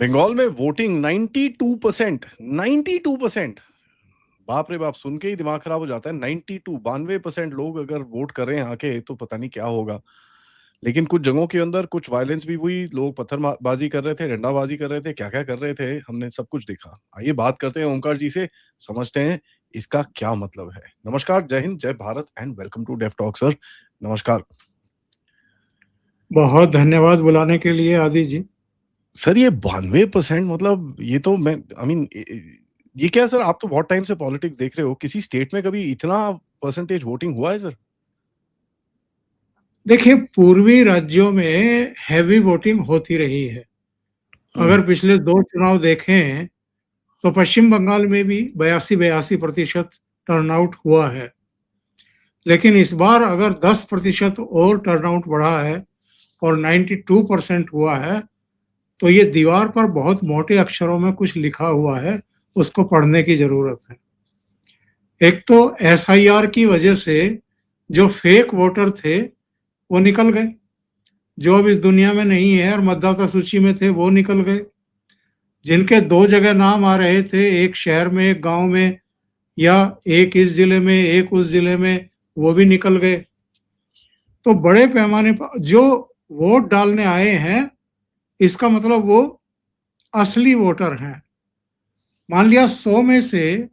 बंगाल में वोटिंग 92%। 92%। बाप रे बाप, सुन के ही दिमाग खराब हो जाता है। 92% लोग अगर वोट कर रहे हैं आके, तो पता नहीं क्या होगा। लेकिन कुछ जगहों के अंदर कुछ वायलेंस भी हुई, लोग पत्थरबाजी कर रहे थे, डंडाबाजी कर रहे थे, क्या-क्या कर रहे थे, हमने सब कुछ देखा। आइए बात करते हैं ओमकार जी से, समझते हैं इसका क्या मतलब है। नमस्कार, जय हिंद, जय Bharat and welcome to deaf talk sir. नमस्कार। बहुत धन्यवाद बुलाने के लिए आदि जी। सर ये 92% मतलब ये तो मैं आई मीन ये क्या सर, आप तो बहुत टाइम से पॉलिटिक्स देख रहे हो, किसी स्टेट में कभी इतना परसेंटेज वोटिंग हुआ है सर? देखिए, पूर्वी राज्यों में हैवी वोटिंग होती रही है। अगर पिछले दो चुनाव देखें तो पश्चिम बंगाल में भी 82-82% टर्नआउट हुआ है। लेकिन इस बार अगर 10% और टर्नआउट बढ़ा है और 92% हुआ है, तो ये दीवार पर बहुत मोटे अक्षरों में कुछ लिखा हुआ है, उसको पढ़ने की जरूरत है। एक तो एसआईआर की वजह से जो फेक वोटर थे वो निकल गए, जो अब इस दुनिया में नहीं है और मतदाता सूची में थे वो निकल गए। जिनके दो जगह नाम आ रहे थे, एक शहर में एक गांव में, या एक इस जिले में एक उस जिले में, वो भी निकल गए। तो बड़े पैमाने पर जो वोट डालने आए हैं, इसका मतलब वो असली वोटर हैं। मान लिया 100 में से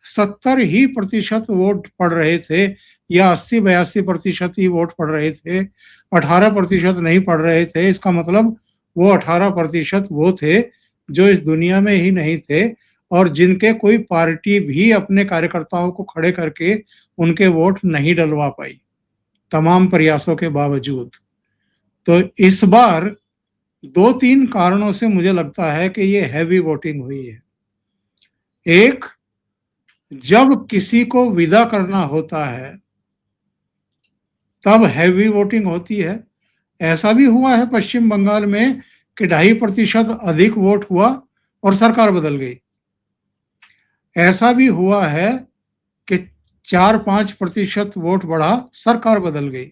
70% ही वोट पड़ रहे थे, या 80-82% ही वोट पड़ रहे थे, 18% नहीं पड़ रहे थे। इसका मतलब वो 18% वो थे जो इस दुनिया में ही नहीं थे, और जिनके कोई पार्टी भी अपने कार्यकर्ताओं को खड़े करके उनके वोट नहीं डलवा पाई, तमाम प्रयासों के बावजूद। तो इस बार दो तीन कारणों से मुझे लगता है कि ये हैवी वोटिंग हुई है। एक, जब किसी को विदा करना होता है तब हैवी वोटिंग होती है। ऐसा भी हुआ है पश्चिम बंगाल में कि 2.5% अधिक वोट हुआ और सरकार बदल गई। ऐसा भी हुआ है कि 4-5% वोट बढ़ा, सरकार बदल गई।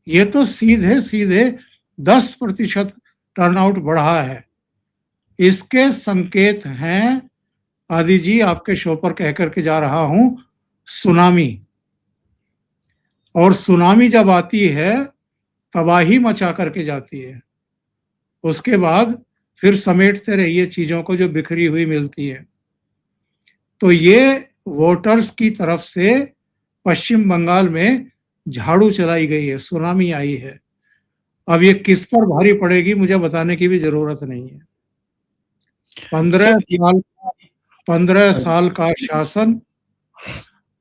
ये तो सीधे सीधे 10% टर्नआउट बढ़ा है। इसके संकेत हैं, आदि जी आपके शो पर कह करके जा रहा हूं, सुनामी। और सुनामी जब आती है तबाही मचा करके जाती है, उसके बाद फिर समेटते रहिए चीजों को जो बिखरी हुई मिलती है। तो ये वोटर्स की तरफ से पश्चिम बंगाल में झाड़ू चलाई गई है, सुनामी आई है। अब ये किस पर भारी पड़ेगी मुझे बताने की भी जरूरत नहीं है। 15 सर साल 15 साल का शासन,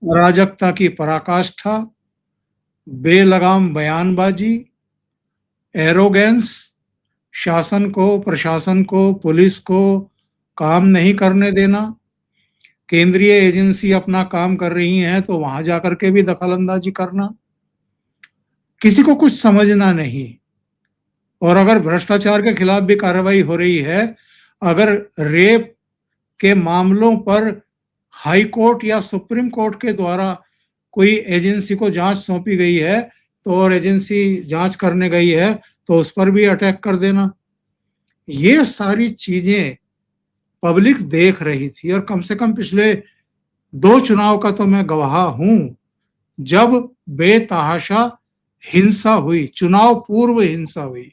अराजकता की पराकाष्ठा, बेलगाम बयानबाजी, एरोगेंस, शासन को, प्रशासन को, पुलिस को काम नहीं करने देना, केंद्रीय एजेंसी अपना काम कर रही हैं तो वहां जाकर के भी दखल अंदाजी करना, किसी को कुछ समझना नहीं। और अगर भ्रष्टाचार के खिलाफ भी कार्रवाई हो रही है, अगर रेप के मामलों पर हाई कोर्ट या सुप्रीम कोर्ट के द्वारा कोई एजेंसी को जांच सौंपी गई है, तो और एजेंसी जांच करने गई है तो उस पर भी अटैक कर देना। ये सारी चीजें पब्लिक देख रही थी, और कम से कम पिछले दो चुनाव का तो मैं गवाह हूं, जब बेतहाशा हिंसा हुई, चुनाव पूर्व हिंसा हुई,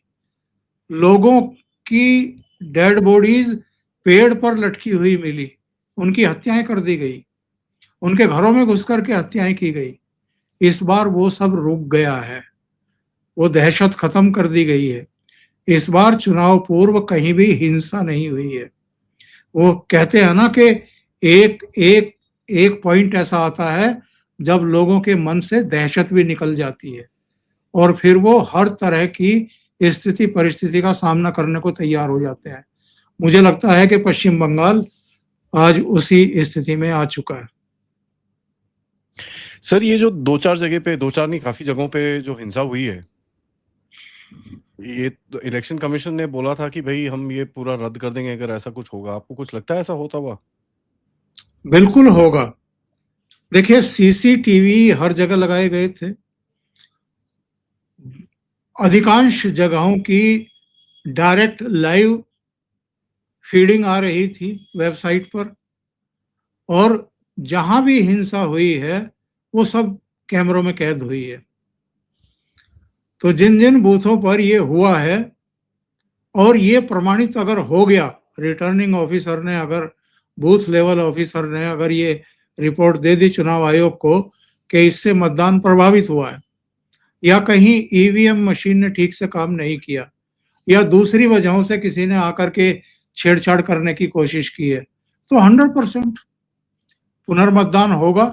लोगों की डेड बॉडीज पेड़ पर लटकी हुई मिली, उनकी हत्याएं कर दी गई, उनके घरों में घुस करके हत्याएं की गई। इस बार वो सब रुक गया है, वो दहशत खत्म कर दी गई है। इस बार चुनाव पूर्व कहीं भी हिंसा नहीं हुई है। वो कहते हैं ना कि एक एक एक पॉइंट ऐसा आता है जब लोगों के मन से दहशत भी निकल जाती है, और फिर वो हर तरह की स्थिति परिस्थिति का सामना करने को तैयार हो जाते हैं। मुझे लगता है कि पश्चिम बंगाल आज उसी स्थिति में आ चुका है। सर ये जो दो चार जगह पे, दो चार नहीं काफी जगहों पे जो हिंसा हुई है, ये तो इलेक्शन कमीशन ने बोला था कि भाई हम ये पूरा रद्द कर देंगे अगर ऐसा कुछ होगा। आपको कुछ लगता है ऐसा होता हुआ? बिल्कुल होगा। देखिए, सीसीटीवी हर जगह लगाए गए थे, अधिकांश जगहों की डायरेक्ट लाइव फीडिंग आ रही थी वेबसाइट पर, और जहां भी हिंसा हुई है वो सब कैमरों में कैद हुई है। तो जिन जिन बूथों पर ये हुआ है, और ये प्रमाणित अगर हो गया, रिटर्निंग ऑफिसर ने अगर, बूथ लेवल ऑफिसर ने अगर ये रिपोर्ट दे दी चुनाव आयोग को कि इससे मतदान प्रभावित हुआ है, या कहीं ईवीएम मशीन ने ठीक से काम नहीं किया, या दूसरी वजहों से किसी ने आकर के छेड़छाड़ करने की कोशिश की है, तो 100% पुनर्मतदान होगा।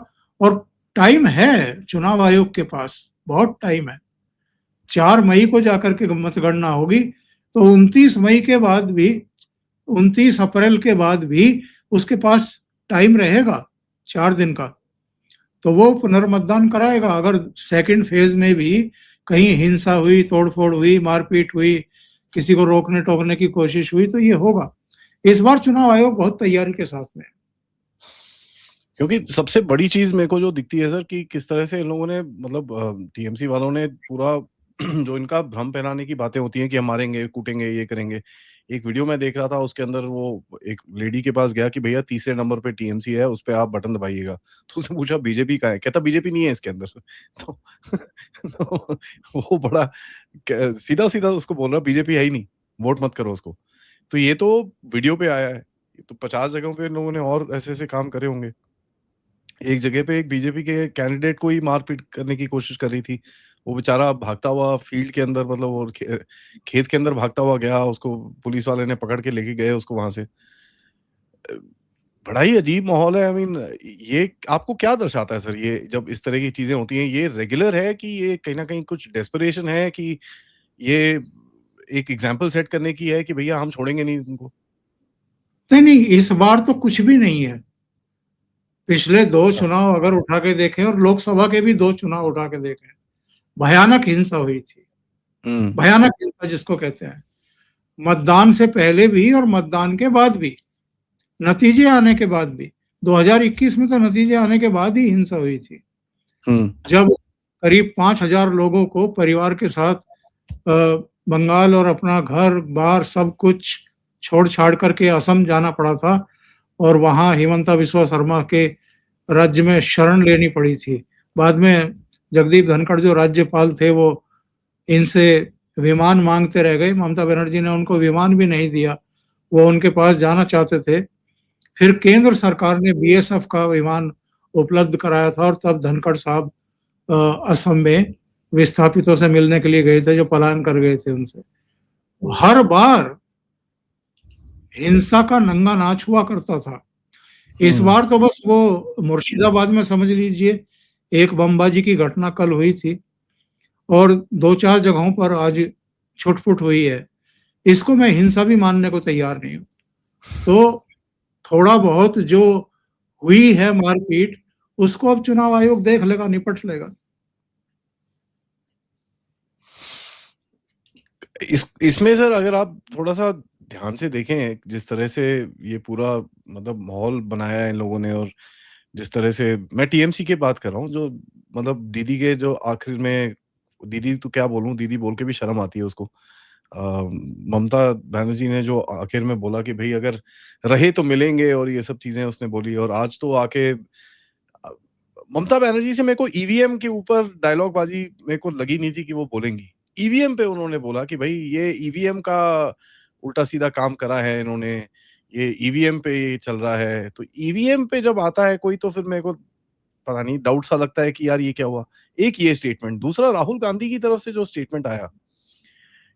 और टाइम है चुनाव आयोग के पास, बहुत टाइम है। 4 मई को जाकर के मतगणना होगी, तो 29 मई के बाद भी, 29 अप्रैल के बाद भी उसके पास टाइम रहेगा 4 दिन का, तो वो पुनर्मतदान कराएगा। अगर सेकंड फेज में भी कहीं हिंसा हुई, तोड़फोड़ हुई, मारपीट हुई, किसी को रोकने टोकने की कोशिश हुई, तो ये होगा। इस बार चुनाव आयोग बहुत तैयारी के साथ में है। क्योंकि सबसे बड़ी चीज मेरे को जो दिखती है सर कि किस तरह से इन लोगों ने मतलब टीएमसी वालों ने पूरा जो इनका भ्रम फैलाने की बातें होती हैं कि हम मारेंगे, कूटेंगे, ये करेंगे। एक वीडियो मैं देख रहा था, उसके अंदर वो एक लेडी के पास गया कि भैया तीसरे नंबर पे टीएमसी है, उस पे आप बटन दबाइएगा। तो उसने पूछा बीजेपी कहाँ है? कहता बीजेपी नहीं है इसके अंदर। तो, तो वो बड़ा सीधा-सीधा उसको बोल रहा बीजेपी है ही नहीं, वोट मत करो उसको। तो ये तो वीडियो पे आया है। ये तो 50 जगहों पे इन लोगों ने और ऐसे-ऐसे काम करे होंगे। एक जगह पे एक बीजेपी के कैंडिडेट को ही मारपीट करने की कोशिश कर रही थी। वो बेचारा भागता हुआ फील्ड के अंदर मतलब वो खेत के अंदर भागता हुआ गया, उसको पुलिस वाले ने पकड़ के लेके गए उसको वहाँ से। बड़ा ही अजीब माहौल है। आई मीन ये आपको क्या दर्शाता है सर, ये जब इस तरह की चीज़ें होती हैं, ये रेगुलर है कि ये कहीं न कहीं कुछ डेस्परेशन है कि ये एक एग्ज़ाम्पल सेट करने की है कि भैया हम छोड़ेंगे नहीं तुमको? नहीं, नहीं, इस बार तो कुछ भी नहीं है। पिछले 2 अच्छा। चुनाव अगर उठा के देखें, और लोकसभा के भी 2 चुनाव उठा के देखें, भयानक हिंसा हुई थी। हुँ, भयानक हिंसा जिसको कहते हैं। मतदान से पहले भी और मतदान के बाद भी, नतीजे आने के बाद भी। 2021 में तो नतीजे आने के बाद ही हिंसा हुई थी, हुँ, जब करीब 5,000 लोगों को परिवार के साथ बंगाल और अपना घर-बार सब कुछ छोड़-छाड़ करके असम जाना पड़ा था, और वहाँ हिमंता बिस्वा शर्मा के राज्य में शरण लेनी पड़ी थी। बाद में जगदीप धनखड़ जो राज्यपाल थे, वो इनसे विमान माँगते रह गए। ममता बनर्जी ने उनको विमान भी नहीं दिया। वो उनके पास जाना चाहते थे। फिर केंद्र सरकार ने बीएसएफ का विमान उपलब्ध कराया था, और तब धनखड़ साहब असम में विस्थापितों से मिलने के लिए गए थे, जो पलायन कर गए थे उनसे। हर बार हिंसा का नंगा नाच हुआ करता था। इस हुँ। बार तो बस वो मुर्शिदाबाद में समझ लीजिए एक बमबाजी की घटना कल हुई थी, और 2-4 जगहों पर आज छुट-पुट हुई है। इसको मैं हिंसा भी मानने को तैयार नहीं हूँ। तो थोड़ा बहुत जो हुई है मारपीट, उसको अब चुनाव आयोग देख लेगा, निपट लेगा। इसमें सर अगर आप थोड़ा-सा ध्यान से देखें, जिस तरह से ये पूरा मतलब माहौल बनाया है इन लोगों ने और जिस तरह से मैं टीएमसी की बात कर रहा हूँ, जो मतलब दीदी के जो आखिर में दीदी तो क्या बोलूँ, दीदी बोल के भी शर्म आती है उसको। ममता बनर्जी ने जो आखिर में बोला कि भई अगर रहे तो मिलेंगे और ये सब चीज़ें उसने बोली और आज तो आके ममता बनर्जी से मेरे को ईवीएम के ऊपर डायलॉग बाजी मेरे को लगी नहीं थी कि वो बोलेंगी। ईवीएम पे उन्होंने बोला कि भई ये ईवीएम का उल्टा-सीधा काम करा है इन्होंने, ये ईवीएम पे ये चल रहा है। तो ईवीएम पे जब आता है कोई तो फिर मेरे को पता नहीं डाउट सा लगता है कि यार ये क्या हुआ? एक ये स्टेटमेंट, दूसरा राहुल गांधी की तरफ से जो स्टेटमेंट आया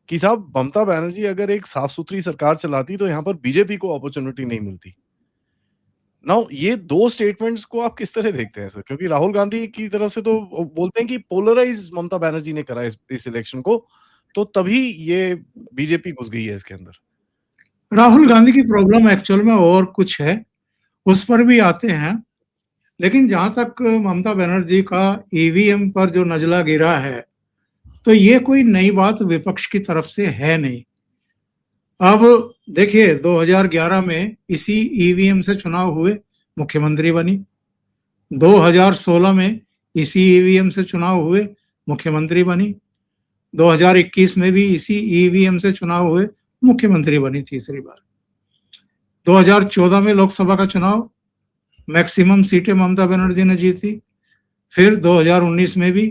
कि साहब ममता बनर्जी अगर एक साफ-सुथरी सरकार चलाती तो यहाँ पर बीजेपी को अपॉर्च्युनिटी नहीं मिलती। नाउ ये 2 स्टेटमेंट्स को आप किस तरह देखते हैं सर? क्योंकि राहुल गांधी की तरफ से तो बोलते हैं कि पोलराइज़ ममता बनर्जी ने करा इस इलेक्शन को, तो तभी ये बीजेपी घुस गई है इसके अंदर। राहुल गांधी की प्रॉब्लम एक्चुअल में और कुछ है, उस पर भी आते हैं। लेकिन जहाँ तक ममता बनर्जी का ईवीएम पर जो नज़ला गिरा है, तो ये कोई नई बात विपक्ष की तरफ से है नहीं। अब देखिए 2011 में इसी ईवीएम से चुनाव हुए, मुख्यमंत्री बनी। 2016 में इसी ईवीएम से चुनाव हुए, मुख्यमंत्री बनी। 2021 में भी इसी ईवीएम से चुनाव हुए, मुख्यमंत्री बनी तीसरी बार। 2014 में लोकसभा का चुनाव मैक्सिमम सीटें ममता बनर्जी ने जीती। फिर 2019 में भी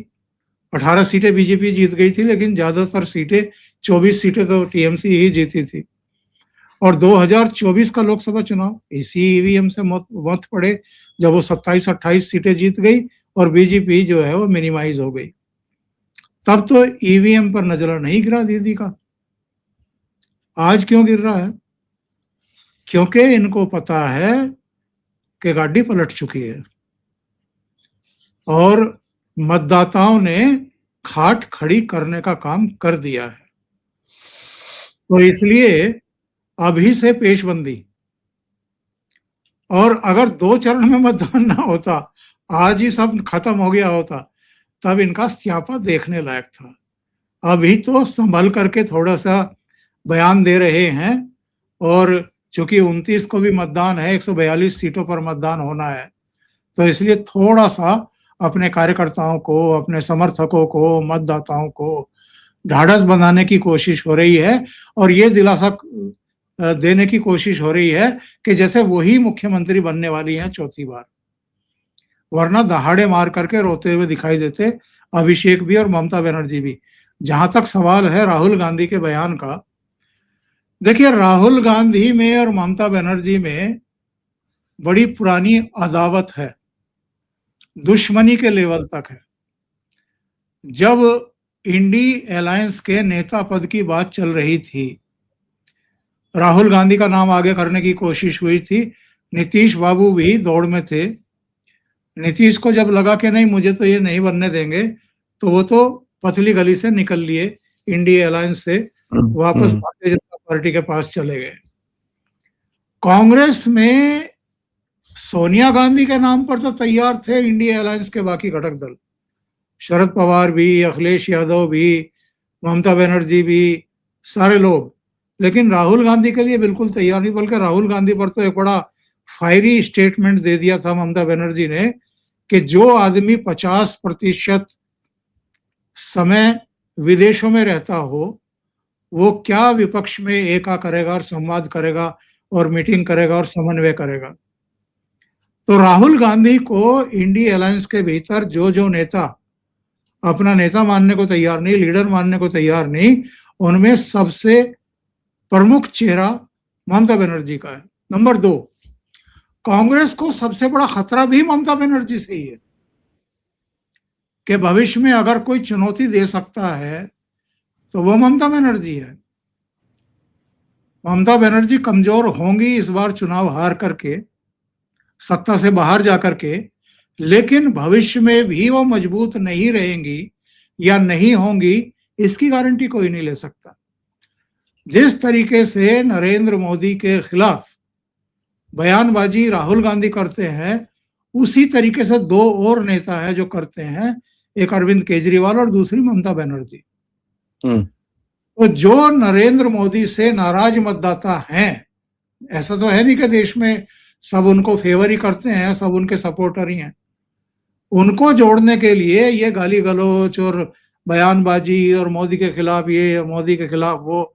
18 सीटें बीजेपी जीत गई थी, लेकिन ज्यादातर सीटें 24 सीटें तो टीएमसी ही जीती थी। और 2024 का लोकसभा चुनाव इसी ईवीएम से मत पड़े, जब वो 27-28 सीटें जीत गई और बीजेपी जो है वो मिनिमाइज हो गई। तब तो ईवीएम पर नजर नहीं गिरा दीदी का। आज क्यों गिर रहा है? क्योंकि इनको पता है कि गाड़ी पलट चुकी है और मतदाताओं ने खाट खड़ी करने का काम कर दिया है। तो इसलिए अभी से पेशबंदी, और अगर 2 चरण में मतदान ना होता, आज ही सब खत्म हो गया होता, तब इनका स्यापा देखने लायक था। अभी तो संभल करके थोड़ा सा बयान दे रहे हैं, और चूंकि 29 को भी मतदान है, 142 सीटों पर मतदान होना है, तो इसलिए थोड़ा सा अपने कार्यकर्ताओं को, अपने समर्थकों को, मतदाताओं को ढाढ़स बनाने की कोशिश हो रही है, और ये दिलासा देने की कोशिश हो रही है कि जैसे वही मुख्यमंत्री बनने वाली हैं चौथी बार। वरना दहाड़े मार करके रोते हुए दिखाई देते अभिषेक भी और ममता बनर्जी भी। जहां तक सवाल है राहुल गांधी के बयान का, देखिए राहुल गांधी में और ममता बनर्जी में बड़ी पुरानी अदावत है, दुश्मनी के लेवल तक है। जब इंडी अलायंस के नेता पद की बात चल रही थी, राहुल गांधी का नाम आगे करने की कोशिश हुई थी, नीतीश बाबू भी दौड़ में थे। नीतीश को जब लगा कि नहीं मुझे तो ये नहीं बनने देंगे, तो वो तो पतली गली से निकल लिए, इंडी अलायंस से वापस भारतीय जनता पार्टी के पास चले गए। कांग्रेस में सोनिया गांधी के नाम पर तो तैयार थे इंडिया अलायंस के बाकी घटक दल, शरद पवार भी, अखिलेश यादव भी, ममता बनर्जी भी, सारे लोग, लेकिन राहुल गांधी के लिए बिल्कुल तैयार नहीं। बल्कि राहुल गांधी पर तो एक बड़ा फायरी स्टेटमेंट दे दिया था ममता बनर्जी ने कि जो आदमी 50% समय विदेशों में रहता हो, वो क्या विपक्ष में एका करेगा और संवाद करेगा और मीटिंग करेगा और समन्वय करेगा। तो राहुल गांधी को इंडी अलायंस के भीतर जो जो नेता अपना नेता मानने को तैयार नहीं, लीडर मानने को तैयार नहीं, उनमें सबसे प्रमुख चेहरा ममता बनर्जी का है। नंबर 2, कांग्रेस को सबसे बड़ा खतरा भी ममता बनर्जी से ही है कि भविष्य में अगर कोई चुनौती दे सकता है तो वो ममता बनर्जी है। ममता बनर्जी कमजोर होंगी इस बार चुनाव हार करके, सत्ता से बाहर जाकर के, लेकिन भविष्य में भी वो मजबूत नहीं रहेंगी या नहीं होंगी, इसकी गारंटी कोई नहीं ले सकता। जिस तरीके से नरेंद्र मोदी के खिलाफ बयानबाजी राहुल गांधी करते हैं, उसी तरीके से 2 और नेता हैं जो करते हैं, एक अरविंद केजरीवाल और दूसरी ममता बनर्जी। तो जो नरेंद्र मोदी से नाराज मतदाता हैं, ऐसा तो है नहीं कि देश में सब उनको फेवर ही करते हैं, सब उनके सपोर्टर ही हैं, उनको जोड़ने के लिए ये गाली गलौच और बयानबाजी और मोदी के खिलाफ ये और मोदी के खिलाफ वो,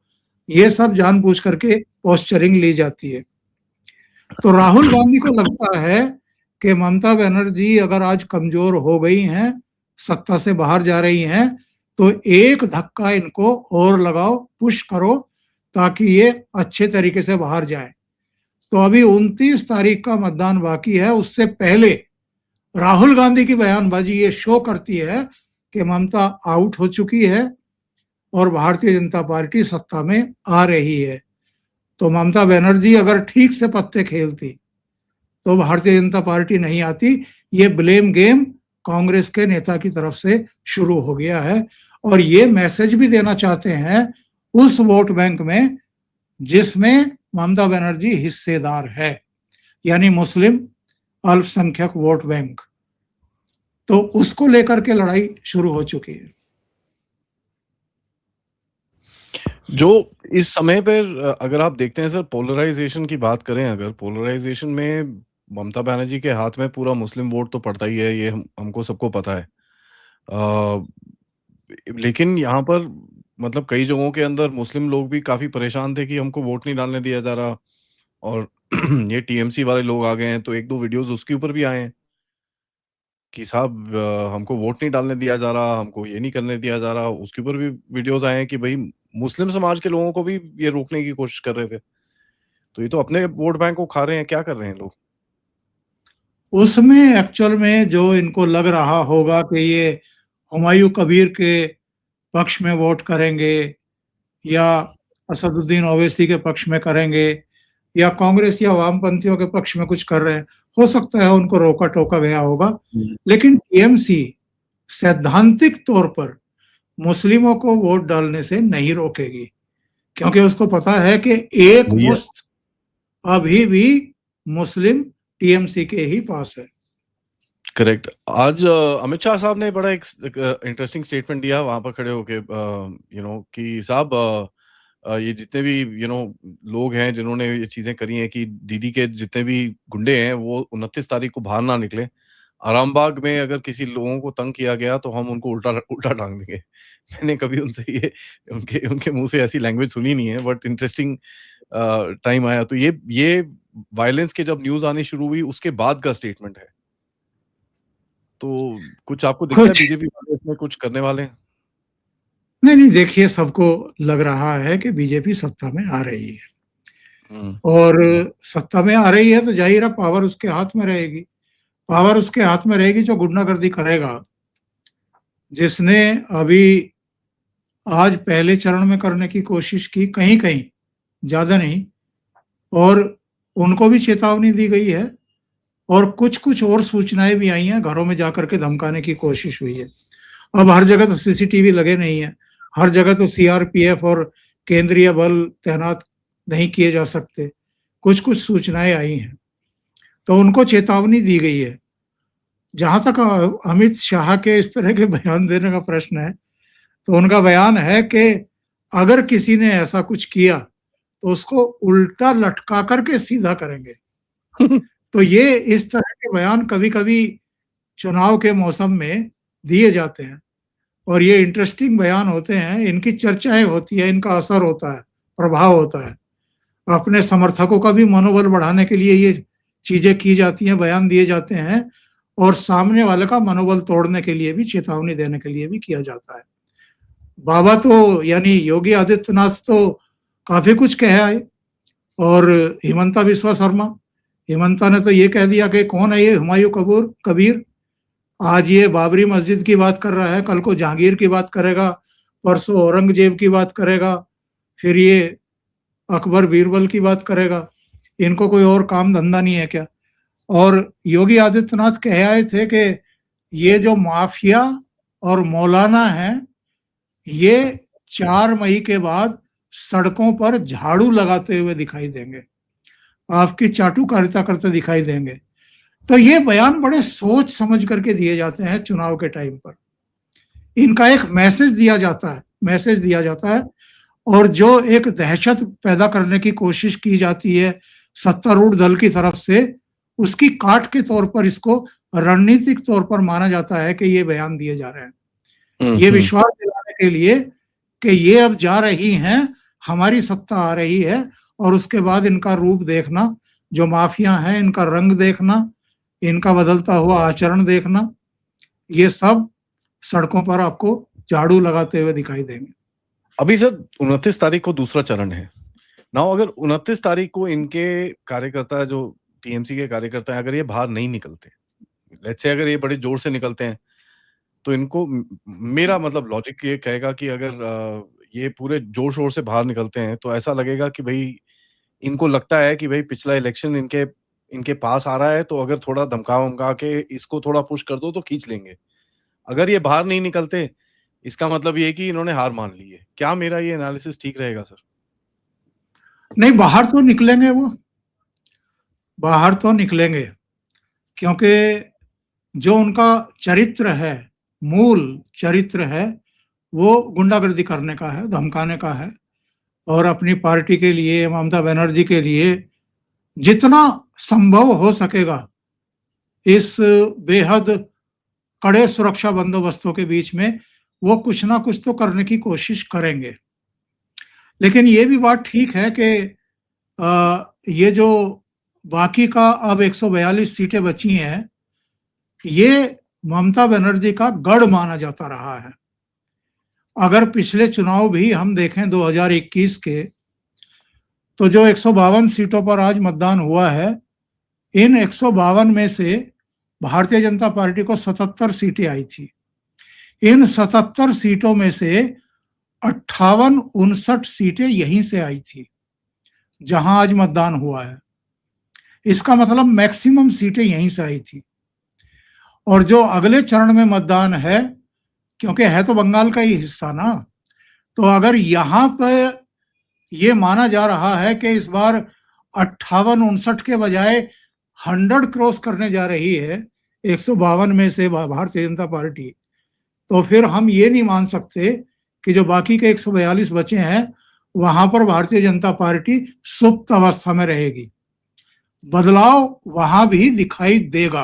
ये सब जानबूझ करके पोस्चरिंग ली जाती है। तो राहुल गांधी को लगता है कि ममता बनर्जी अगर आज कमजोर हो गई हैं, सत्ता से बाहर जा रही हैं, तो एक धक्का इनको और लगाओ, पुश करो, ताकि ये अच्छे तरीके से बाहर जाए। तो अभी 29 तारीख का मतदान बाकी है, उससे पहले राहुल गांधी की बयानबाजी ये शो करती है कि ममता आउट हो चुकी है और भारतीय जनता पार्टी सत्ता में आ रही है। तो ममता बनर्जी अगर ठीक से पत्ते खेलती तो भारतीय जनता पार्टी नहीं आती। ये ब्लेम गेम कांग्रेस के नेता की तरफ से शुरू हो गया है, और ये मैसेज भी देना चाहते हैं उस वोट बैंक में जिसमें ममता बनर्जी हिस्सेदार है, यानी मुस्लिम अल्पसंख्यक वोट बैंक। तो उसको लेकर के लड़ाई शुरू हो चुकी है। जो इस समय पर अगर आप देखते हैं सर, पोलराइजेशन की बात करें, अगर पोलराइजेशन में ममता बनर्जी के हाथ में पूरा मुस्लिम वोट तो पड़ता ही है, ये हमको सबको पता है। लेकिन यहाँ पर मतलब कई जगहों के अंदर मुस्लिम लोग भी काफी परेशान थे कि हमको वोट नहीं डालने दिया जा रहा, और ये टीएमसी वाले लोग आ गए हैं तो एक दो वीडियोस उसके ऊपर भी आए हैं कि साहब हमको वोट नहीं डालने दिया जा रहा, हमको ये नहीं करने दिया जा रहा। उसके ऊपर भी वीडियोस आए हैं कि भाई मुस्लिम समाज के लोगों को भी ये रोकने की कोशिश कर रहे थे। तो ये तो अपने वोट बैंक को खा रहे हैं, क्या कर रहे हैं लोग? उसमें एक्चुअल में जो इनको लग रहा होगा कि ये हुमायूं कबीर के पक्ष में वोट करेंगे या असदुद्दीन ओवैसी के पक्ष में करेंगे या कांग्रेस या वामपंथियों के पक्ष में कुछ कर रहे हैं, हो सकता है उनको रोका टोका गया होगा। लेकिन टीएमसी सैद्धांतिक तौर पर मुस्लिमों को वोट डालने से नहीं रोकेगी, क्योंकि उसको पता है कि एक भैया मुश्त अभी भी मुस्लिम टीएमसी के ही पास है। करेक्ट। आज अमित शाह साहब ने बड़ा एक इंटरेस्टिंग स्टेटमेंट दिया वहां पर खड़े होके, कि साहब ये जितने भी लोग हैं जिन्होंने ये चीजें करी हैं कि दीदी के जितने भी गुंडे हैं वो 29 तारीख को बाहर ना निकले। आरामबाग में अगर किसी लोगों को तंग किया गया तो हम उनको उल्टा उल्टा टांग देंगे। मैंने कभी उनसे ये उनके उनके मुंह से ऐसी लैंग्वेज सुनी नहीं है, बट इंटरेस्टिंग टाइम आया। तो ये वायलेंस के जब न्यूज आनी शुरू हुई उसके बाद का स्टेटमेंट है। तो कुछ आपको दिखता है कुछ बीजेपी वाले इसमें कुछ करने वाले हैं? नहीं, देखिए, सबको लग रहा है कि बीजेपी सत्ता में आ रही है और सत्ता में आ रही है तो जाहिर है पावर उसके हाथ में रहेगी। पावर उसके हाथ में रहेगी जो गुंडागर्दी करेगा, जिसने अभी आज पहले चरण में करने की कोशिश की, कहीं कहीं, ज्यादा नहीं, और उनको भी चेतावनी दी गई है और कुछ कुछ और सूचनाएं भी आई हैं, घरों में जाकर के धमकाने की कोशिश हुई है। अब हर जगह तो सीसीटीवी लगे नहीं है, हर जगह तो सीआरपीएफ और केंद्रीय बल तैनात नहीं किए जा सकते। कुछ कुछ सूचनाएं आई हैं तो उनको चेतावनी दी गई है। जहां तक अमित शाह के इस तरह के बयान देने का प्रश्न है, तो उनका बयान है कि अगर किसी ने ऐसा कुछ किया तो उसको उल्टा लटका करके सीधा करेंगे। तो ये इस तरह के बयान कभी कभी चुनाव के मौसम में दिए जाते हैं और ये इंटरेस्टिंग बयान होते हैं, इनकी चर्चाएं होती है, इनका असर होता है, प्रभाव होता है। अपने समर्थकों का भी मनोबल बढ़ाने के लिए ये चीजें की जाती हैं, बयान दिए जाते हैं, और सामने वाले का मनोबल तोड़ने के लिए भी, चेतावनी देने के लिए भी किया जाता है। बाबा तो यानी योगी आदित्यनाथ तो काफी कुछ कहा है, और हिमंता बिस्वा शर्मा, हिमंता ने तो ये कह दिया कि कौन है ये हुमायूं कबीर। आज ये बाबरी मस्जिद की बात कर रहा है, कल को जहांगीर की बात करेगा, परसों औरंगजेब की बात करेगा, फिर ये अकबर बीरबल की बात करेगा। इनको कोई और काम धंधा नहीं है क्या? और योगी आदित्यनाथ कह आए थे कि ये जो माफिया और मौलाना है, ये 4 मई के बाद सड़कों पर झाड़ू लगाते हुए दिखाई देंगे, आपकी चाटुकारिता करते दिखाई देंगे। तो ये बयान बड़े सोच समझ करके दिए जाते हैं चुनाव के टाइम पर। इनका एक मैसेज दिया जाता है, और जो एक दहशत पैदा करने की कोशिश की जाती है सत्तारूढ़ दल की तरफ से, उसकी काट के तौर पर इसको रणनीतिक तौर पर माना जाता है कि ये बयान दिए जा रहे हैं, ये विश्वास दिलाने के लिए कि ये अब जा रही हैं, हमारी सत्ता आ रही है, और उसके बाद इनका रूप देखना, जो माफिया है इनका रंग देखना, इनका बदलता हुआ आचरण देखना, ये सब सड़कों पर आपको झाड़ू लगाते हुए दिखाई देंगे। अभी सर 29 तारीख को दूसरा चरण है ना। अगर 29 तारीख को इनके कार्यकर्ता, जो टीएमसी के कार्यकर्ता हैं, अगर ये बाहर नहीं निकलते, लेट्स से अगर ये बड़े जोर से निकलते हैं, तो इनको मेरा मतलब लॉजिक ये कहेगा कि अगर ये पूरे जोर शोर से बाहर निकलते हैं तो ऐसा लगेगा कि भाई इनको लगता है कि भाई पिछला इलेक्शन इनके इनके पास आ रहा है, तो अगर थोड़ा धमका वमका के इसको थोड़ा पुश कर दो तो खींच लेंगे। अगर ये बाहर नहीं निकलते, इसका मतलब ये है कि इन्होंने हार मान ली है। क्या मेरा ये एनालिसिस ठीक रहेगा सर? नहीं, बाहर तो निकलेंगे, वो बाहर तो निकलेंगे, क्योंकि जो उनका चरित्र है, मूल चरित्र है, वो गुंडागर्दी करने का है, धमकाने का है, और अपनी पार्टी के लिए, ममता बनर्जी के लिए जितना संभव हो सकेगा इस बेहद कड़े सुरक्षा बंदोबस्तों के बीच में वो कुछ ना कुछ तो करने की कोशिश करेंगे। लेकिन ये भी बात ठीक है कि ये जो बाकी का अब 142 सीटें बची हैं, ये ममता बनर्जी का गढ़ माना जाता रहा है। अगर पिछले चुनाव भी हम देखें 2021 के, तो जो 152 सीटों पर आज मतदान हुआ है, इन 152 में से भारतीय जनता पार्टी को 77 सीटें आई थी। इन 77 सीटों में से 58-59 सीटें यहीं से आई थी जहां आज मतदान हुआ है। इसका मतलब मैक्सिमम सीटें यहीं से आई थी। और जो अगले चरण में मतदान है, क्योंकि है तो बंगाल का ही हिस्सा ना, तो अगर यहां पर ये माना जा रहा है कि इस बार 58-59 के बजाय 100 क्रॉस करने जा रही है 152 में से भारतीय जनता पार्टी, तो फिर हम ये नहीं मान सकते कि जो बाकी के 142 बचे हैं वहां पर भारतीय जनता पार्टी सुप्त अवस्था में रहेगी। बदलाव वहां भी दिखाई देगा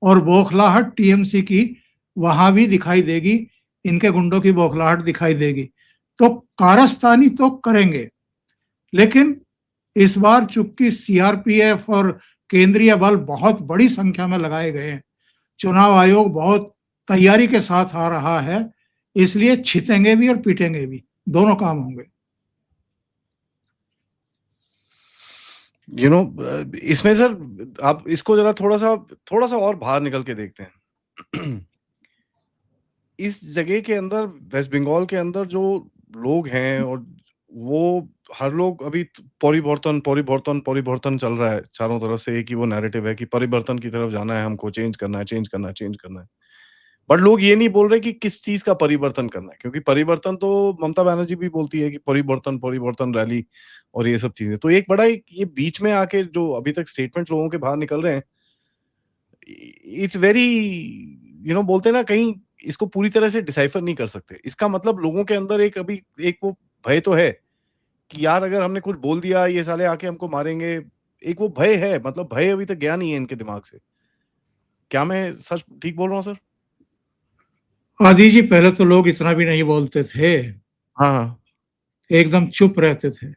और बौखलाहट टीएमसी की वहां भी दिखाई देगी, इनके गुंडों की बौखलाहट दिखाई देगी। तो कारस्तानी तो करेंगे, लेकिन इस बार चूंकि सीआरपीएफ और केंद्रीय बल बहुत बड़ी संख्या में लगाए गए हैं, चुनाव आयोग बहुत तैयारी के साथ आ रहा है, इसलिए छितेंगे भी और पीटेंगे भी, दोनों काम होंगे। इसमें सर आप इसको जरा थोड़ा सा और बाहर निकल के देखते हैं। इस जगह के अंदर, वेस्ट बंगाल के अंदर जो लोग हैं, और वो हर लोग अभी परिवर्तन चल रहा है चारों तरफ से। एक ही वो नैरेटिव है कि परिवर्तन की तरफ जाना है, हमको चेंज करना है। बट लोग ये नहीं बोल रहे कि किस चीज का परिवर्तन करना है, क्योंकि परिवर्तन तो ममता बनर्जी भी बोलती है कि परिवर्तन रैली और ये सब चीजें। तो एक बड़ा ये बीच में आके जो अभी तक स्टेटमेंट लोगों के बाहर निकल रहे हैं, इट्स वेरी बोलते हैं ना, कहीं इसको पूरी तरह से डिसाइफर नहीं कर सकते। इसका मतलब लोगों के अंदर एक वो भय तो है कि यार अगर हमने कुछ बोल दिया ये साले आके हमको मारेंगे। एक वो भय है, मतलब भय अभी तक गया नहीं है इनके दिमाग से। क्या मैं सच ठीक बोल रहा हूँ सर? आदि जी, पहले तो लोग इतना भी नहीं बोलते थे, हाँ, एकदम चुप रहते थे,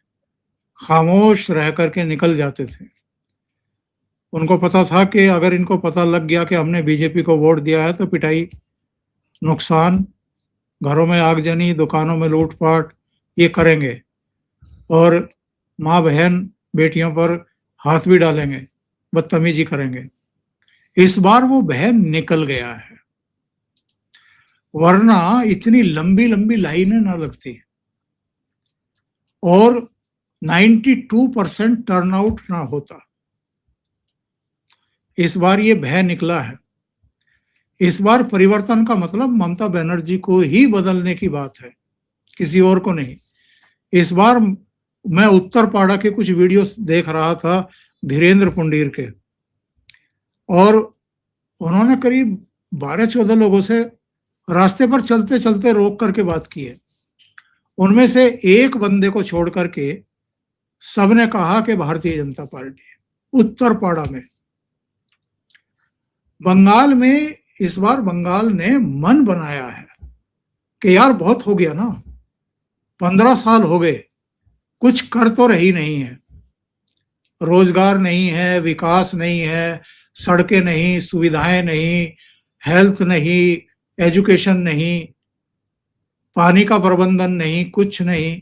खामोश रह करके निकल जाते थे। उनको पता था कि अगर इनको पता लग गया कि हमने बीजेपी को वोट दिया है तो पिटाई, नुकसान, घरों में आगजनी, दुकानों में लूटपाट, ये करेंगे और माँ बहन बेटियों पर हाथ भी डालेंगे, बदतमीजी करेंगे। इस बार वो बहन निकल गया है, वरना इतनी लंबी लंबी लाइनें ना लगती और 92% टर्नआउट ना होता। इस बार ये भय निकला है। इस बार परिवर्तन का मतलब ममता बनर्जी को ही बदलने की बात है, किसी और को नहीं। इस बार मैं उत्तरपाड़ा के कुछ वीडियोस देख रहा था धीरेन्द्र पुंडीर के, और उन्होंने करीब 12-14 लोगों से रास्ते पर चलते चलते रोक करके बात की है। उनमें से एक बंदे को छोड़ करके सबने कहा कि भारतीय जनता पार्टी। उत्तरपाड़ा में, बंगाल में इस बार बंगाल ने मन बनाया है कि यार बहुत हो गया ना, 15 साल हो गए, कुछ कर तो रही नहीं है, रोजगार नहीं है, विकास नहीं है, सड़कें नहीं, सुविधाएं नहीं, हेल्थ नहीं, एजुकेशन नहीं, पानी का प्रबंधन नहीं, कुछ नहीं।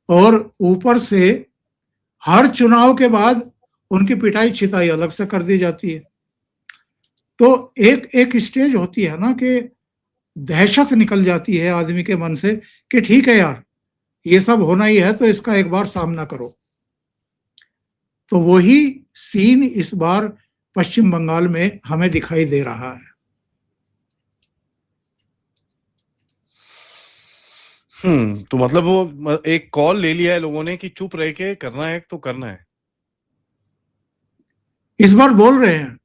और ऊपर से हर चुनाव के बाद उनकी पिटाई छिताई अलग से कर दी जाती है। तो एक एक स्टेज होती है ना कि दहशत निकल जाती है आदमी के मन से कि ठीक है यार, ये सब होना ही है तो इसका एक बार सामना करो। तो वही सीन इस बार पश्चिम बंगाल में हमें दिखाई दे रहा है। तो मतलब वो एक कॉल ले लिया है लोगों ने कि चुप रह के करना है तो करना है। इस बार बोल रहे हैं,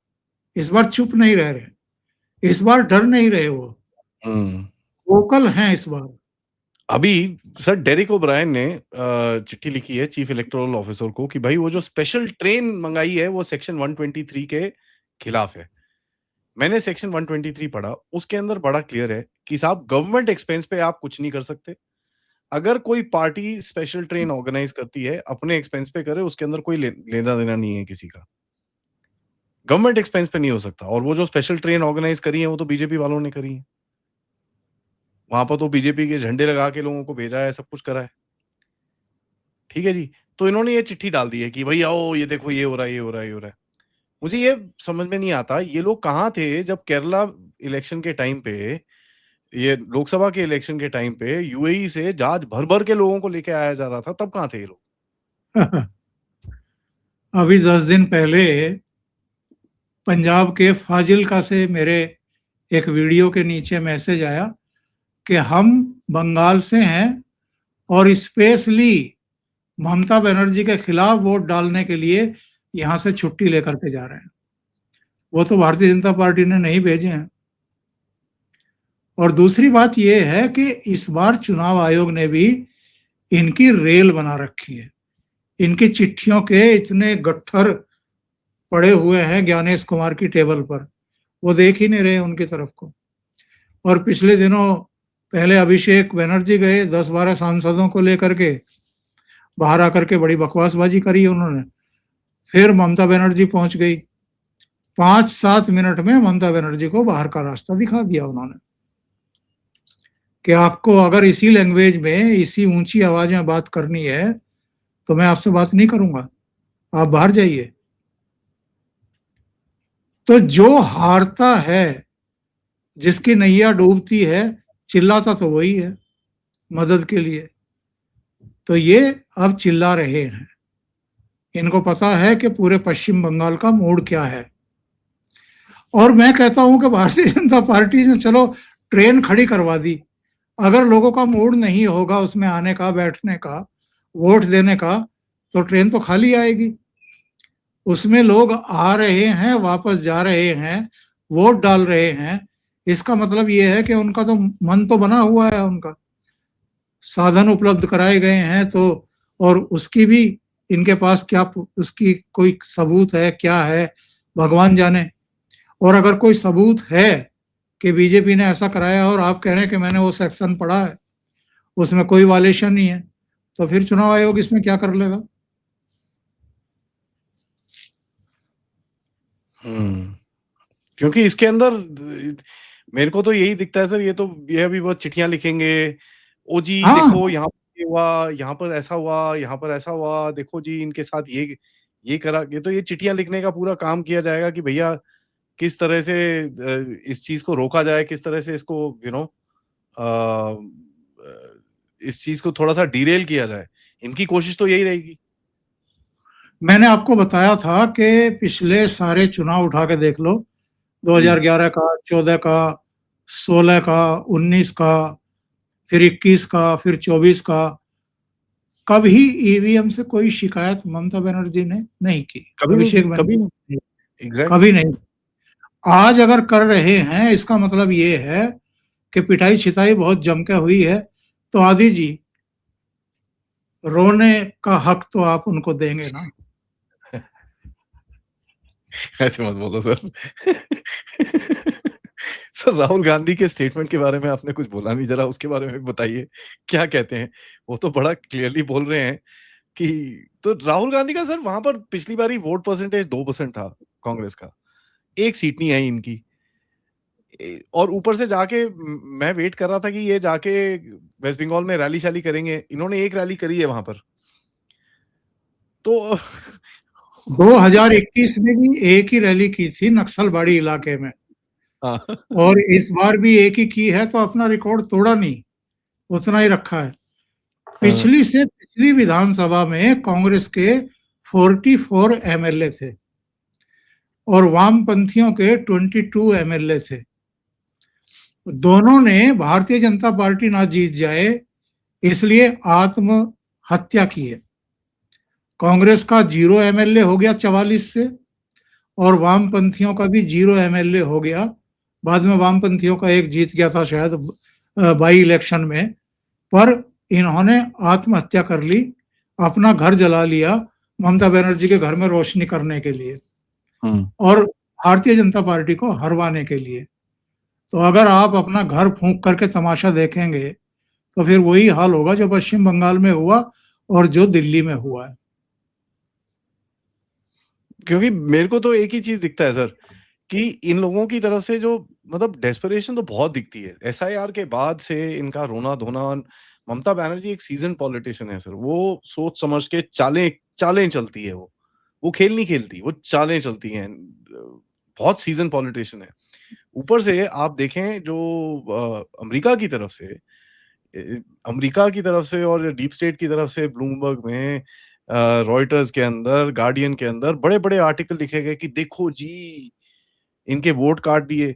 इस बार चुप नहीं रह रहे, इस बार डर नहीं रहे, वो वोकल हैं इस बार। अभी सर डेरिक ओब्रायन ने चिट्ठी लिखी है चीफ इलेक्टोरल ऑफिसर को कि भाई वो जो स्पेशल ट्रेन मंगाई है वो सेक्शन 123 के खिलाफ है। मैंने सेक्शन 123 पढ़ा, उसके अंदर बड़ा क्लियर है कि साहब गवर्नमेंट एक्सपेंस पे आप कुछ नहीं कर सकते, अगर कोई पार्टी स्पेशल ट्रेन ऑर्गेनाइज करती है, अपने एक्सपेंस पे करे, उसके अंदर कोई लेना देना नहीं है किसी का। गवर्नमेंट एक्सपेंस पे नहीं हो सकता। और वो जो स्पेशल ट्रेन ऑर्गेनाइज करी है, वो तो बीजेपी वालों ने करी है। वहां पर तो बीजेपी के झंडे लगा के लोगों को भेजा है, सब कुछ करा है। ठीक है जी। तो इन्होंने ये चिट्ठी डाल दी है कि भाई आओ, ये देखो, ये हो रहा है, ये हो रहा है, ये हो रहा है। मुझे ये समझ में नहीं आता, ये लोग कहाँ थे जब केरला इलेक्शन के टाइम पे, ये लोकसभा के इलेक्शन के टाइम पे यूएई से जहाज भर भर के लोगों को लेके आया जा रहा था, तब कहाँ थे ये लोग? अभी 10 दिन पहले पंजाब के फाजिलका से मेरे एक वीडियो के नीचे मैसेज आया कि हम बंगाल से हैं और स्पेशली ममता बनर्जी के खिलाफ वोट डालने के लिए यहां से छुट्टी लेकर के जा रहे हैं। वो तो भारतीय जनता पार्टी ने नहीं भेजे हैं। और दूसरी बात यह है कि इस बार चुनाव आयोग ने भी इनकी रेल बना रखी है। इनकी चिट्ठियों के इतने गट्ठर पड़े हुए हैं ज्ञानेश कुमार की टेबल पर, वो देख ही नहीं रहे उनकी तरफ को। और पिछले दिनों पहले अभिषेक बनर्जी गए 10-12 सांसदों को लेकर के, बाहर आकर के बड़ी बकवासबाजी करी उन्होंने। फिर ममता बनर्जी पहुंच गई, 5-7 मिनट में ममता बनर्जी को बाहर का रास्ता दिखा दिया उन्होंने कि आपको अगर इसी लैंग्वेज में, इसी ऊंची आवाज में बात करनी है तो मैं आपसे बात नहीं करूंगा, आप बाहर जाइए। तो जो हारता है, जिसकी नैया डूबती है, चिल्लाता तो वही है मदद के लिए। तो ये अब चिल्ला रहे हैं। इनको पता है कि पूरे पश्चिम बंगाल का मूड क्या है। और मैं कहता हूं कि भारतीय जनता पार्टी ने चलो ट्रेन खड़ी करवा दी, अगर लोगों का मूड नहीं होगा उसमें आने का, बैठने का, वोट देने का, तो ट्रेन तो खाली आएगी। उसमें लोग आ रहे हैं, वापस जा रहे हैं, वोट डाल रहे हैं। इसका मतलब यह है कि उनका तो मन तो बना हुआ है, उनका साधन उपलब्ध कराए गए हैं। तो और उसकी भी इनके पास क्या उसकी कोई सबूत है, क्या है, भगवान जाने। और अगर कोई सबूत है कि बीजेपी ने ऐसा कराया और आप कह रहे हैं कि मैंने वो सेक्शन पढ़ा है, उसमें कोई वायलेशन नहीं है, तो फिर चुनाव आयोग इसमें क्या कर लेगा? क्योंकि इसके अंदर मेरे को तो यही दिखता है सर, ये अभी बहुत चिट्ठियां लिखेंगे, ओ जी हाँ, देखो यहाँ पर हुआ, यहाँ पर ऐसा हुआ, यहाँ पर ऐसा हुआ, देखो जी इनके साथ ये करा। ये तो ये चिट्ठियां लिखने का पूरा काम किया जाएगा कि भैया किस तरह से इस चीज को रोका जाए, किस तरह से इसको इस चीज को थोड़ा सा डिरेल किया जाए। इनकी कोशिश तो यही रहेगी। मैंने आपको बताया था कि पिछले सारे चुनाव उठा के देख लो, 2011 का, 14 का, 16 का, 19 का, फिर 21 का, फिर 24 का, कभी ईवीएम से कोई शिकायत ममता बनर्जी ने नहीं की, अभिषेक बनर्जी कभी exactly. कभी नहीं। आज अगर कर रहे हैं, इसका मतलब ये है कि पिटाई छिताई बहुत जम के हुई है। तो आदि जी, रोने का हक तो आप उनको देंगे ना? ऐसे मत बोलो सर। सर, राहुल गांधी के स्टेटमेंट के बारे में आपने कुछ बोला नहीं, जरा उसके बारे में बताइए, क्या कहते हैं? वो तो बड़ा क्लियरली बोल रहे हैं कि, तो राहुल गांधी का सर वहां पर पिछली बारी वोट परसेंटेज 2% था कांग्रेस का, एक सीट नहीं आई इनकी। और ऊपर से जाके मैं वेट कर रहा था कि ये जाके वेस्ट बंगाल में रैली शाली करेंगे, इन्होंने एक रैली करी है वहां पर। तो 2021 में भी एक ही रैली की थी नक्सलबाड़ी इलाके में, हाँ। और इस बार भी एक ही की है, तो अपना रिकॉर्ड तोड़ा नहीं, उतना ही रखा है। पिछली से पिछली विधानसभा में कांग्रेस के 44 एमएलए थे और वामपंथियों के 22 एमएलए थे। दोनों ने भारतीय जनता पार्टी ना जीत जाए इसलिए आत्महत्या की है। कांग्रेस का 0 एमएलए हो गया 44 से, और वामपंथियों का भी 0 एमएलए हो गया। बाद में वामपंथियों का एक जीत गया था शायद बाई इलेक्शन में, पर इन्होंने आत्महत्या कर ली, अपना घर जला लिया ममता बनर्जी के घर में रोशनी करने के लिए और भारतीय जनता पार्टी को हरवाने के लिए। तो अगर आप अपना घर फूंक करके तमाशा देखेंगे तो फिर वही हाल होगा जो पश्चिम बंगाल में हुआ और जो दिल्ली में हुआ है। क्योंकि मेरे को तो एक ही चीज दिखता है सर कि इन लोगों की तरफ से जो मतलब डेस्परेशन तो बहुत दिखती है। एसआईआर के बाद से इनका रोना धोना। ममता बनर्जी एक सीजन पॉलिटिशियन है सर, वो सोच समझ के चालें चालें चलती है। वो खेल नहीं खेलती, वो चालें चलती हैं। बहुत सीजन पॉलिटिशियन है। ऊपर से आप देखें जो अमेरिका की तरफ से अमेरिका की तरफ से और डीप स्टेट की तरफ से ब्लूमबर्ग में, रॉयटर्स के अंदर, गार्डियन के अंदर बड़े-बड़े आर्टिकल लिखे गए कि देखो जी, इनके वोट काट दिए।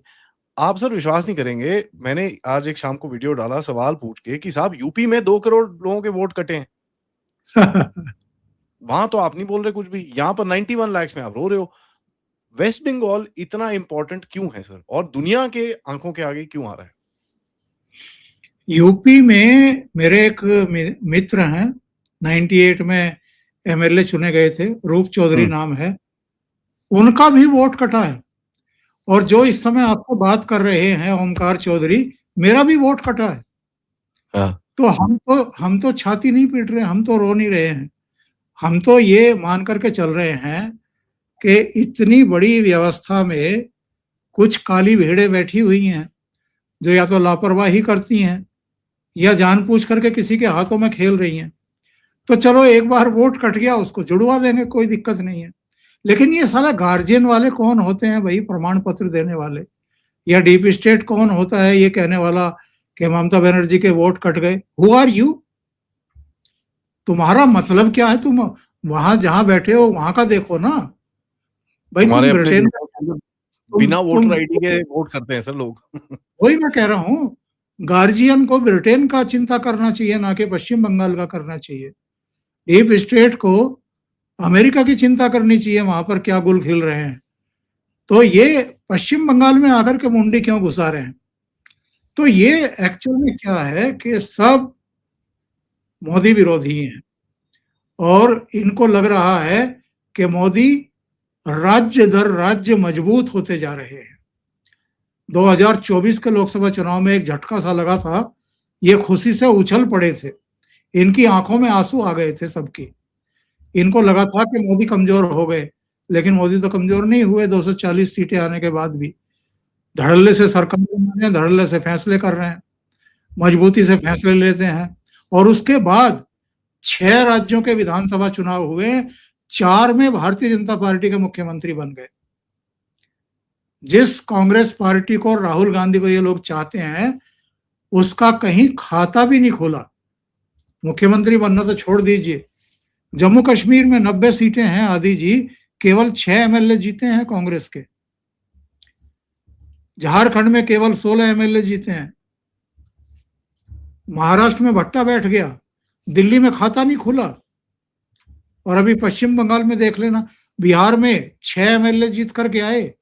आप सर विश्वास नहीं करेंगे, मैंने आज एक शाम को वीडियो डाला सवाल पूछ के कि साहब यूपी में 2 करोड़ लोगों के वोट कटे हैं। वहाँ तो आप नहीं बोल रहे कुछ भी, यहाँ पर 91 लाख में आप रो रहे हो। वेस्ट बंगाल इतना इम्पोर्टेंट क्यों है सर? और दुनिया के आंखों के आगे क्यों आ रहा है? यूपी में मेरे एक मित्र हैं, 98 में एमएलए चुने गए थे, रूप चौधरी नाम है, उनका भी वोट कटा है। और जो इस समय आपको बात कर रहे हैं ओमकार चौधरी, मेरा भी वोट कटा है। हाँ। तो हम तो छाती नहीं पीट रहे, हम तो रो नहीं रहे हैं। हम तो ये मान करके चल रहे हैं कि इतनी बड़ी व्यवस्था में कुछ काली भेड़ें बैठी हुई हैं जो या तो लापरवाही करती हैं या जानबूझ करके किसी के हाथों में खेल रही हैं। तो चलो एक बार वोट कट गया, उसको जुड़वा लेंगे, कोई दिक्कत नहीं है। लेकिन ये साला गार्जियन वाले कौन होते हैं भाई, प्रमाण पत्र देने वाले? या डीप स्टेट कौन होता है ये कहने वाला कि ममता बनर्जी के वोट कट गए? Who are you? तुम्हारा मतलब क्या है? तुम वहां जहां बैठे हो वहां का देखो ना भाई। हमारे तुम अपने ब्रिटेन देशों के अंदर बिना वोटर आईडी के वोट करते हैं सर लोग। वही मैं कह रहा हूँ, गार्जियन को ब्रिटेन का चिंता करना चाहिए, ना कि पश्चिम बंगाल का करना चाहिए। डीप स्टेट को अमेरिका की चिंता करनी चाहिए, वहां पर क्या गुल खिल रहे हैं। तो ये पश्चिम बंगाल में आकर के मुंडी क्यों घुसा रहे हैं? तो ये एक्चुअल में क्या है कि सब मोदी विरोधी हैं और इनको लग रहा है कि मोदी राज्य दर राज्य मजबूत होते जा रहे हैं। 2024 के लोकसभा चुनाव में एक झटका सा लगा था, ये खुशी से उछल पड़े थे, इनकी आंखों में आंसू आ गए थे सबकी। इनको लगा था कि मोदी कमजोर हो गए, लेकिन मोदी तो कमजोर नहीं हुए। 240 सीटें आने के बाद भी धड़ल्ले से सरकार बना रहे हैं, धड़ल्ले से फैसले कर रहे हैं, मजबूती से फैसले लेते हैं। और उसके बाद 6 राज्यों के विधानसभा चुनाव हुए, 4 में भारतीय जनता पार्टी के मुख्यमंत्री बन गए। जिस कांग्रेस पार्टी को, राहुल गांधी को ये लोग चाहते हैं, उसका कहीं खाता भी नहीं खोला। मुख्यमंत्री बनना तो छोड़ दीजिए, जम्मू कश्मीर में 90 सीटें हैं आदि जी, केवल 6 एमएलए जीते हैं कांग्रेस के। झारखंड में केवल 16 एमएलए जीते हैं। महाराष्ट्र में भट्टा बैठ गया, दिल्ली में खाता नहीं खुला। और अभी पश्चिम बंगाल में देख लेना, बिहार में 6 एमएलए जीत करके आए,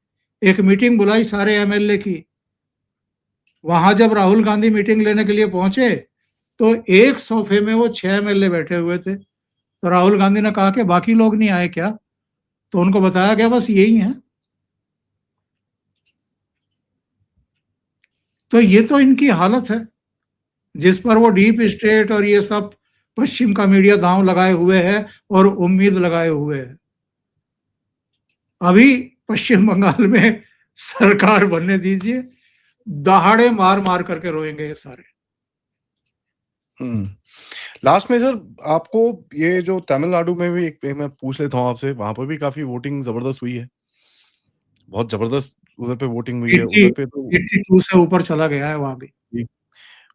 एक मीटिंग बुलाई सारे एमएलए की। वहां जब राहुल गांधी मीटिंग लेने के लिए पहुंचे तो एक सोफे में वो 6 एमएलए बैठे हुए थे। तो राहुल गांधी ने कहा कि बाकी लोग नहीं आए क्या? तो उनको बताया गया बस यही है। तो ये तो इनकी हालत है जिस पर वो डीप स्टेट और ये सब पश्चिम का मीडिया दांव लगाए हुए है और उम्मीद लगाए हुए है। अभी पश्चिम बंगाल में सरकार बनने दीजिए, दहाड़े मार मार करके रोएंगे ये सारे। लास्ट में सर आपको ये जो तमिलनाडु में भी एक मैं पूछ लेता हूँ आपसे, वहां पर भी काफी वोटिंग जबरदस्त हुई है, बहुत जबरदस्त उधर पे वोटिंग हुई है। 80 उधर पे तो 82 से ऊपर चला गया है वहां भी।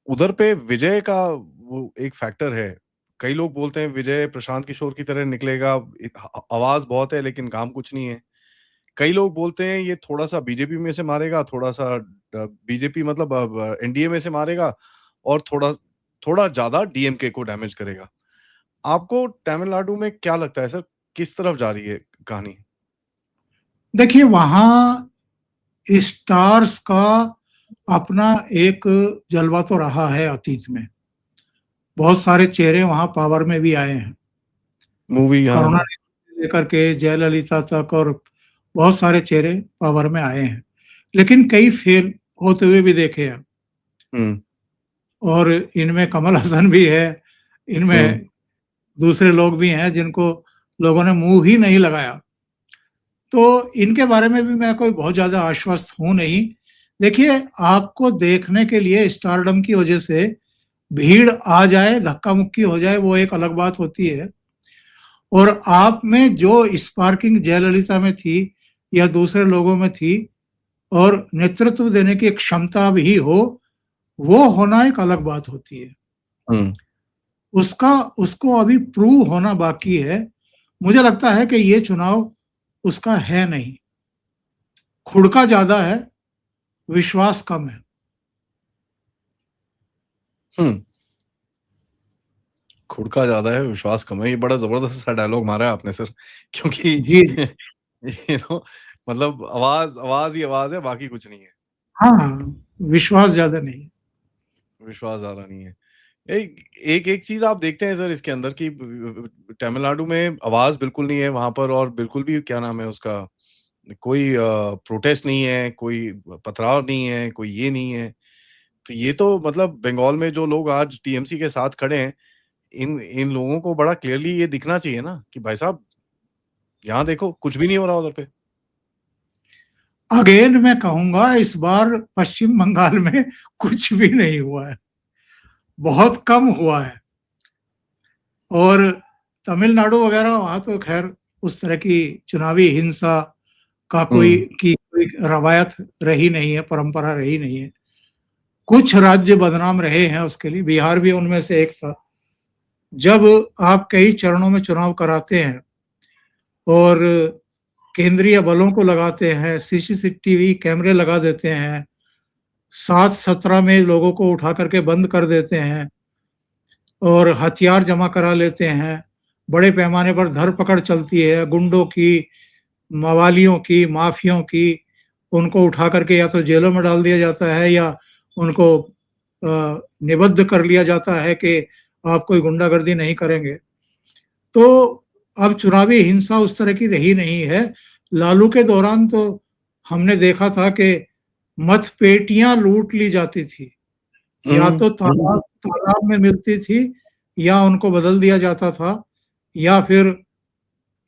उधर पे विजय का वो एक फैक्टर है। कई लोग बोलते हैं विजय प्रशांत किशोर की तरह निकलेगा, आवाज बहुत है लेकिन काम कुछ नहीं है। कई लोग बोलते हैं ये थोड़ा-सा बीजेपी में से मारेगा, थोड़ा-सा बीजेपी मतलब एनडीए में से मारेगा और थोड़ा ज़्यादा डीएमके को डैमेज करेगा। आपको तमिलनाडु में क्या लगता है सर, किस तरफ जा रही है कहानी? देखिए, वहां स्टार्स का अपना एक जलवा तो रहा है अतीत में। बहुत सारे चेहरे वहां पावर में भी आए हैं, मूवी करुणा हाँ। से लेकर के जयललिता तक, और बहुत सारे चेहरे पावर में आए हैं, लेकिन कई फेल होते हुए भी देखे हैं। हुँ। और इनमें कमल हसन भी है, इनमें दूसरे लोग भी हैं जिनको लोगों ने मुंह ही नहीं लगाया। तो इनके बारे में भी मैं कोई बहुत ज़्यादा आश्वस्त हूँ नहीं। देखिए, आपको देखने के लिए स्टारडम की वजह से भीड़ आ जाए, धक्का-मुक्की हो जाए, वो एक अलग बात होती है। और आप में जो स्पार्किंग जयललिता में थी या दूसरे लोगों में थी और नेतृत्व देने की एक क्षमता भी हो, वो होना एक अलग बात होती है। उसका उसको अभी प्रूव होना बाकी है। मुझे लगता है कि ये चुनाव उसका है नहीं। खुड़का ज़्यादा है, विश्वास कम है। खुड़का ज्यादा है, विश्वास कम है। ये बड़ा जबरदस्त सा डायलॉग मारा है आपने सर, क्योंकि जी। मतलब आवाज ही आवाज है, बाकी कुछ नहीं है। हाँ, विश्वास ज़्यादा नहीं है। विश्वास ज्यादा नहीं है। एक चीज आप देखते हैं सर इसके अंदर कि तमिलनाडु में आवाज बिल्कुल नहीं है वहां पर, और बिल्कुल भी क्या नाम है उसका, कोई प्रोटेस्ट नहीं है, कोई पथराव नहीं है, कोई ये नहीं है। तो ये तो मतलब बंगाल में जो लोग आज टीएमसी के साथ खड़े हैं, इन इन लोगों को बड़ा क्लियरली ये दिखना चाहिए ना कि भाई साहब यहाँ देखो कुछ भी नहीं हो रहा उधर पे। अगेन मैं कहूँगा, इस बार पश्चिम बंगाल में कुछ भी नहीं हुआ है, बहुत कम हुआ है। और तमिलनाडु वगैरह वहाँ तो खैर उस तरह की चुनावी हिंसा का कोई रवायत रही नहीं है, परंपरा रही नहीं है। कुछ राज्य बदनाम रहे हैं उसके लिए, बिहार भी उनमें से एक था। जब आप कई चरणों में चुनाव कराते हैं और केंद्रीय बलों को लगाते हैं, सीसीटीवी कैमरे लगा देते हैं, 7-17 में लोगों को उठा करके बंद कर देते हैं और हथियार जमा करा लेते हैं, बड़े पैमाने पर धरपकड़ चलती है गुंडों की, मवालियों की, माफियों की, उनको उठा करके या तो जेलों में डाल दिया जाता है या उनको निबद्ध कर लिया जाता है कि आप कोई गुंडागर्दी नहीं करेंगे। तो अब चुनावी हिंसा उस तरह की रही नहीं है। लालू के दौरान तो हमने देखा था कि मतपेटियां लूट ली जाती थी, या तो तालाब में मिलती थी या उनको बदल दिया जाता था या फिर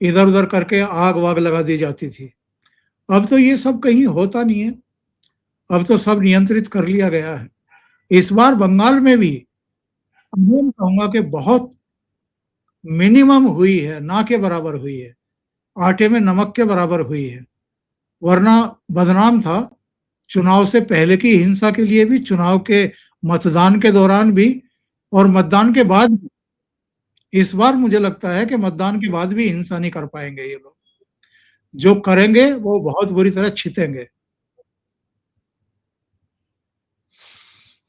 इधर-उधर करके आग-वाग लगा दी जाती थी। अब तो ये सब कहीं होता नहीं है, अब तो सब नियंत्रित कर लिया गया है। इस बार बंगाल में भी मैं कहूँगा कि बहुत मिनिमम हुई है, ना के बराबर हुई है, आटे में नमक के बराबर हुई है। वरना बदनाम था, चुनाव से पहले की हिंसा के लिए भी, चुनाव के मतदान के दौरान भी और मतदान के बाद भी। इस बार मुझे लगता है कि मतदान के बाद भी हिंसा नहीं कर पाएँगे ये लोग। जो करेंगे वो बहुत बुरी तरह छितेंगे।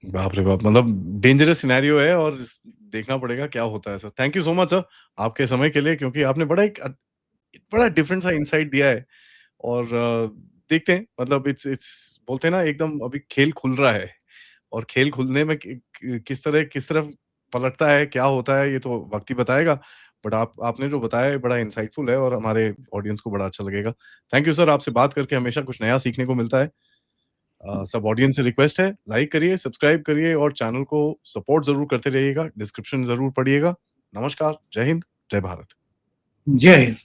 बाप रे बाप! मतलब डेंजरस सिनेरियो है, और देखना पड़ेगा क्या होता है sir. Thank you so much sir आपके समय के लिए, क्योंकि आपने बड़ा डिफरेंट सा इनसाइट दिया है। और देखते हैं, मतलब इट्स बोलते हैं ना, एकदम अभी खेल खुल रहा है, और खेल खुलने में किस तरफ पलटता है, क्या होता है, ये तो वक्त ही बताएगा। बट आपने जो बताया है बड़ा इंसाइटफुल है, और हमारे ऑडियंस को बड़ा अच्छा लगेगा। थैंक यू सर, आपसे बात करके हमेशा कुछ नया सीखने को मिलता है। सब ऑडियंस से रिक्वेस्ट है, लाइक करिए, सब्सक्राइब करिए और चैनल को सपोर्ट ज़रूर करते रहिएगा। डिस्क्रिप्शन ज़रूर पढ़िएगा। नमस्कार, जय हिंद, जय भारत। जय हिंद।